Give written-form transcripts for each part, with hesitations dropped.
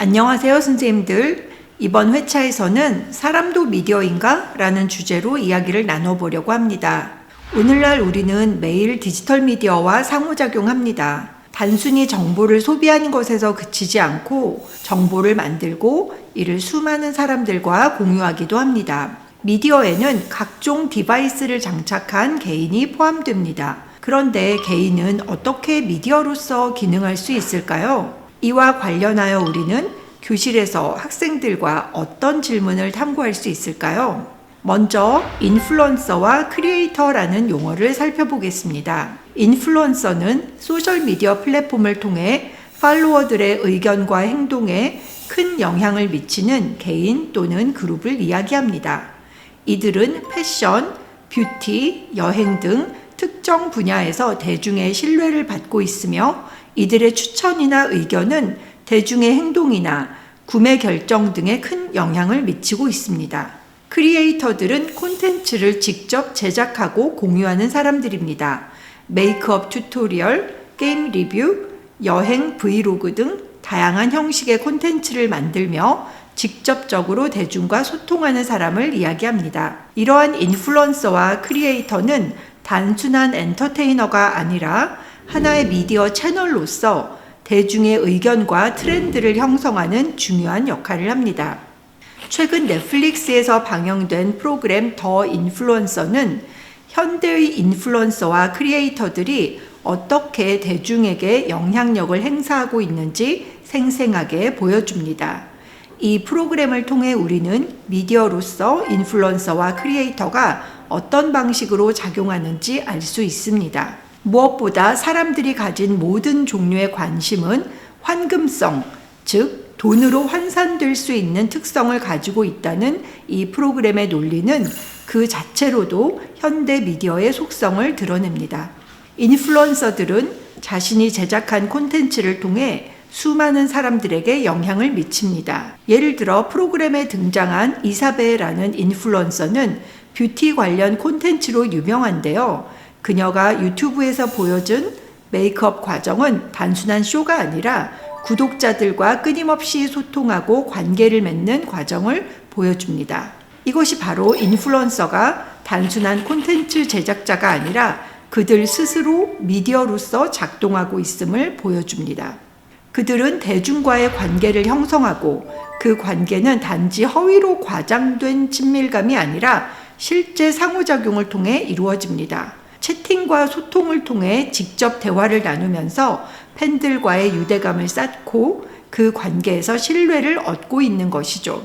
안녕하세요, 선생님들. 이번 회차에서는 사람도 미디어인가? 라는 주제로 이야기를 나눠보려고 합니다. 오늘날 우리는 매일 디지털 미디어와 상호작용합니다. 단순히 정보를 소비하는 것에서 그치지 않고 정보를 만들고 이를 수많은 사람들과 공유하기도 합니다. 미디어에는 각종 디바이스를 장착한 개인이 포함됩니다. 그런데 개인은 어떻게 미디어로서 기능할 수 있을까요? 이와 관련하여 우리는 교실에서 학생들과 어떤 질문을 탐구할 수 있을까요? 먼저 인플루언서와 크리에이터라는 용어를 살펴보겠습니다. 인플루언서는 소셜미디어 플랫폼을 통해 팔로워들의 의견과 행동에 큰 영향을 미치는 개인 또는 그룹을 이야기합니다. 이들은 패션, 뷰티, 여행 등 특정 분야에서 대중의 신뢰를 받고 있으며 이들의 추천이나 의견은 대중의 행동이나 구매 결정 등에 큰 영향을 미치고 있습니다. 크리에이터들은 콘텐츠를 직접 제작하고 공유하는 사람들입니다. 메이크업 튜토리얼, 게임 리뷰, 여행 브이로그 등 다양한 형식의 콘텐츠를 만들며 직접적으로 대중과 소통하는 사람을 이야기합니다. 이러한 인플루언서와 크리에이터는 단순한 엔터테이너가 아니라 하나의 미디어 채널로서 대중의 의견과 트렌드를 형성하는 중요한 역할을 합니다. 최근 넷플릭스에서 방영된 프로그램 더 인플루언서는 현대의 인플루언서와 크리에이터들이 어떻게 대중에게 영향력을 행사하고 있는지 생생하게 보여줍니다. 이 프로그램을 통해 우리는 미디어로서 인플루언서와 크리에이터가 어떤 방식으로 작용하는지 알 수 있습니다. 무엇보다 사람들이 가진 모든 종류의 관심은 환금성, 즉 돈으로 환산될 수 있는 특성을 가지고 있다는 이 프로그램의 논리는 그 자체로도 현대 미디어의 속성을 드러냅니다. 인플루언서들은 자신이 제작한 콘텐츠를 통해 수많은 사람들에게 영향을 미칩니다. 예를 들어 프로그램에 등장한 이사벨라는 인플루언서는 뷰티 관련 콘텐츠로 유명한데요. 그녀가 유튜브에서 보여준 메이크업 과정은 단순한 쇼가 아니라 구독자들과 끊임없이 소통하고 관계를 맺는 과정을 보여줍니다. 이것이 바로 인플루언서가 단순한 콘텐츠 제작자가 아니라 그들 스스로 미디어로서 작동하고 있음을 보여줍니다. 그들은 대중과의 관계를 형성하고 그 관계는 단지 허위로 과장된 친밀감이 아니라 실제 상호작용을 통해 이루어집니다. 채팅과 소통을 통해 직접 대화를 나누면서 팬들과의 유대감을 쌓고 그 관계에서 신뢰를 얻고 있는 것이죠.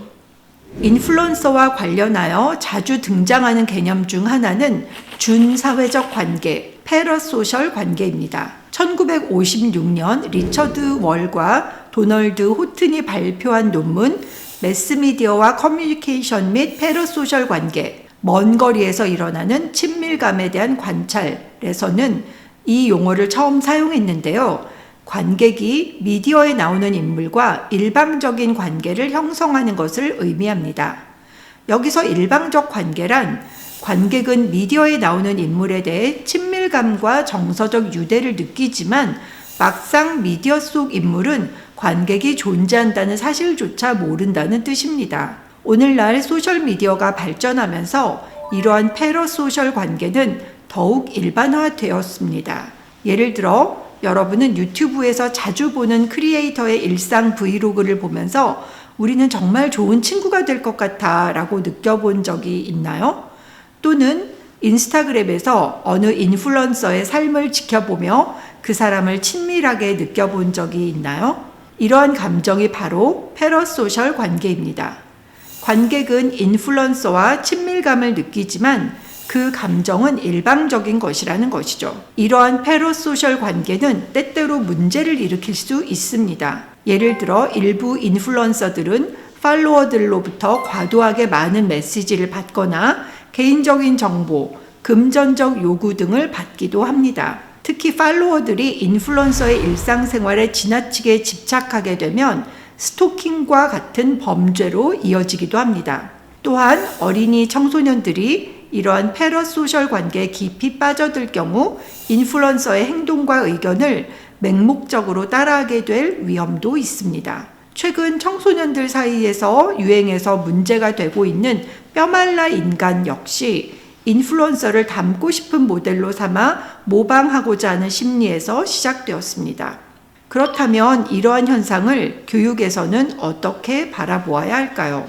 인플루언서와 관련하여 자주 등장하는 개념 중 하나는 준사회적 관계, 패러소셜 관계입니다. 1956년 리처드 월과 도널드 호튼이 발표한 논문 매스미디어와 커뮤니케이션 및 패러소셜 관계, 먼 거리에서 일어나는 친밀감에 대한 관찰에서는 이 용어를 처음 사용했는데요. 관객이 미디어에 나오는 인물과 일방적인 관계를 형성하는 것을 의미합니다. 여기서 일방적 관계란 관객은 미디어에 나오는 인물에 대해 친밀감과 정서적 유대를 느끼지만 막상 미디어 속 인물은 관객이 존재한다는 사실조차 모른다는 뜻입니다. 오늘날 소셜미디어가 발전하면서 이러한 패러소셜 관계는 더욱 일반화되었습니다. 예를 들어 여러분은 유튜브에서 자주 보는 크리에이터의 일상 브이로그를 보면서 우리는 정말 좋은 친구가 될 것 같아 라고 느껴본 적이 있나요? 또는 인스타그램에서 어느 인플루언서의 삶을 지켜보며 그 사람을 친밀하게 느껴본 적이 있나요? 이러한 감정이 바로 패러소셜 관계입니다. 관객은 인플루언서와 친밀감을 느끼지만 그 감정은 일방적인 것이라는 것이죠. 이러한 패러소셜 관계는 때때로 문제를 일으킬 수 있습니다. 예를 들어 일부 인플루언서들은 팔로워들로부터 과도하게 많은 메시지를 받거나 개인적인 정보, 금전적 요구 등을 받기도 합니다. 특히 팔로워들이 인플루언서의 일상생활에 지나치게 집착하게 되면 스토킹과 같은 범죄로 이어지기도 합니다. 또한 어린이 청소년들이 이러한 패러소셜 관계에 깊이 빠져들 경우 인플루언서의 행동과 의견을 맹목적으로 따라하게 될 위험도 있습니다. 최근 청소년들 사이에서 유행해서 문제가 되고 있는 뼈말라 인간 역시 인플루언서를 닮고 싶은 모델로 삼아 모방하고자 하는 심리에서 시작되었습니다. 그렇다면 이러한 현상을 교육에서는 어떻게 바라보아야 할까요?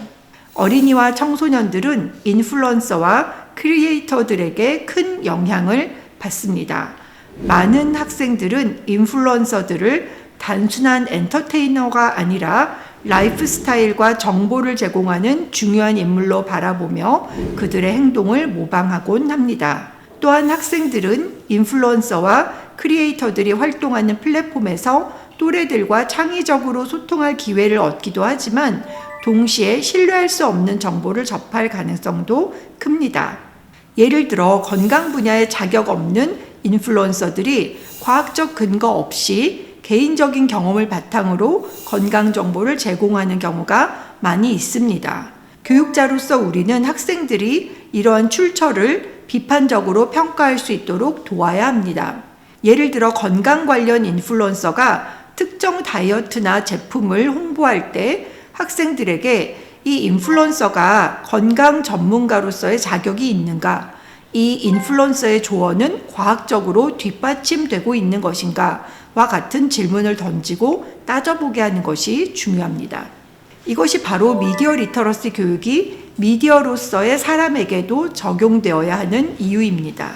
어린이와 청소년들은 인플루언서와 크리에이터들에게 큰 영향을 받습니다. 많은 학생들은 인플루언서들을 단순한 엔터테이너가 아니라 라이프 스타일과 정보를 제공하는 중요한 인물로 바라보며 그들의 행동을 모방하곤 합니다. 또한 학생들은 인플루언서와 크리에이터들이 활동하는 플랫폼에서 또래들과 창의적으로 소통할 기회를 얻기도 하지만 동시에 신뢰할 수 없는 정보를 접할 가능성도 큽니다. 예를 들어 건강 분야에 자격 없는 인플루언서들이 과학적 근거 없이 개인적인 경험을 바탕으로 건강 정보를 제공하는 경우가 많이 있습니다. 교육자로서 우리는 학생들이 이러한 출처를 비판적으로 평가할 수 있도록 도와야 합니다. 예를 들어 건강 관련 인플루언서가 특정 다이어트나 제품을 홍보할 때 학생들에게 이 인플루언서가 건강 전문가로서의 자격이 있는가? 이 인플루언서의 조언은 과학적으로 뒷받침되고 있는 것인가? 와 같은 질문을 던지고 따져보게 하는 것이 중요합니다. 이것이 바로 미디어 리터러시 교육이 미디어로서의 사람에게도 적용되어야 하는 이유입니다.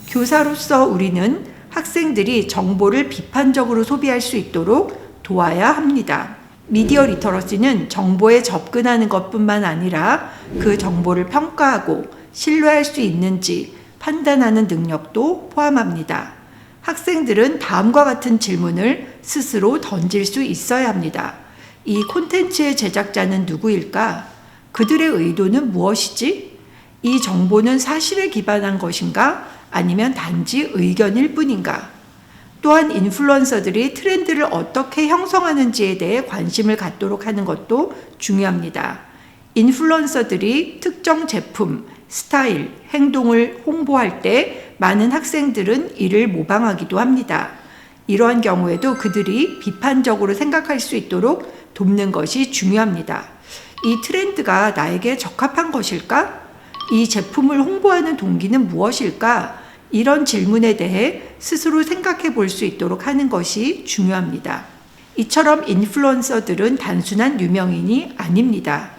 교사로서 우리는 학생들이 정보를 비판적으로 소비할 수 있도록 도와야 합니다. 미디어 리터러시는 정보에 접근하는 것뿐만 아니라 그 정보를 평가하고 신뢰할 수 있는지 판단하는 능력도 포함합니다. 학생들은 다음과 같은 질문을 스스로 던질 수 있어야 합니다. 이 콘텐츠의 제작자는 누구일까? 그들의 의도는 무엇이지? 이 정보는 사실에 기반한 것인가? 아니면 단지 의견일 뿐인가? 또한 인플루언서들이 트렌드를 어떻게 형성하는지에 대해 관심을 갖도록 하는 것도 중요합니다. 인플루언서들이 특정 제품, 스타일, 행동을 홍보할 때 많은 학생들은 이를 모방하기도 합니다. 이러한 경우에도 그들이 비판적으로 생각할 수 있도록 돕는 것이 중요합니다. 이 트렌드가 나에게 적합한 것일까? 이 제품을 홍보하는 동기는 무엇일까? 이런 질문에 대해 스스로 생각해 볼 수 있도록 하는 것이 중요합니다. 이처럼 인플루언서들은 단순한 유명인이 아닙니다.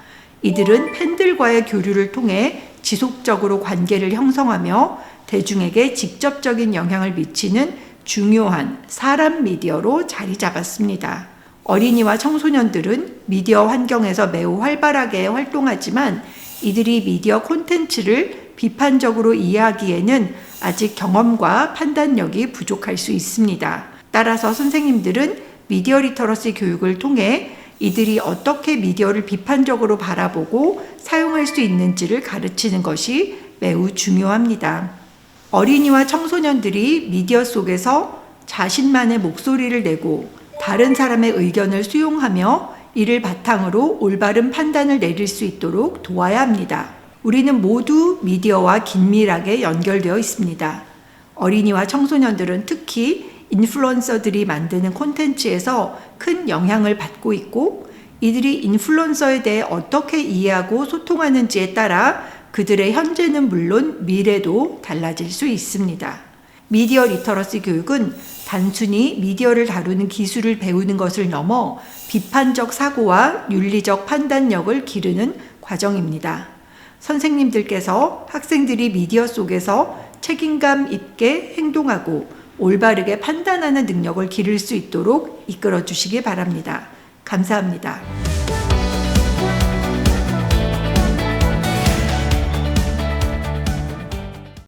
이들은 팬들과의 교류를 통해 지속적으로 관계를 형성하며 대중에게 직접적인 영향을 미치는 중요한 사람 미디어로 자리 잡았습니다. 어린이와 청소년들은 미디어 환경에서 매우 활발하게 활동하지만 이들이 미디어 콘텐츠를 비판적으로 이해하기에는 아직 경험과 판단력이 부족할 수 있습니다. 따라서 선생님들은 미디어 리터러시 교육을 통해 이들이 어떻게 미디어를 비판적으로 바라보고 사용할 수 있는지를 가르치는 것이 매우 중요합니다. 어린이와 청소년들이 미디어 속에서 자신만의 목소리를 내고 다른 사람의 의견을 수용하며 이를 바탕으로 올바른 판단을 내릴 수 있도록 도와야 합니다. 우리는 모두 미디어와 긴밀하게 연결되어 있습니다. 어린이와 청소년들은 특히 인플루언서들이 만드는 콘텐츠에서 큰 영향을 받고 있고 이들이 인플루언서에 대해 어떻게 이해하고 소통하는지에 따라 그들의 현재는 물론 미래도 달라질 수 있습니다. 미디어 리터러시 교육은 단순히 미디어를 다루는 기술을 배우는 것을 넘어 비판적 사고와 윤리적 판단력을 기르는 과정입니다. 선생님들께서 학생들이 미디어 속에서 책임감 있게 행동하고 올바르게 판단하는 능력을 기를 수 있도록 이끌어 주시기 바랍니다. 감사합니다.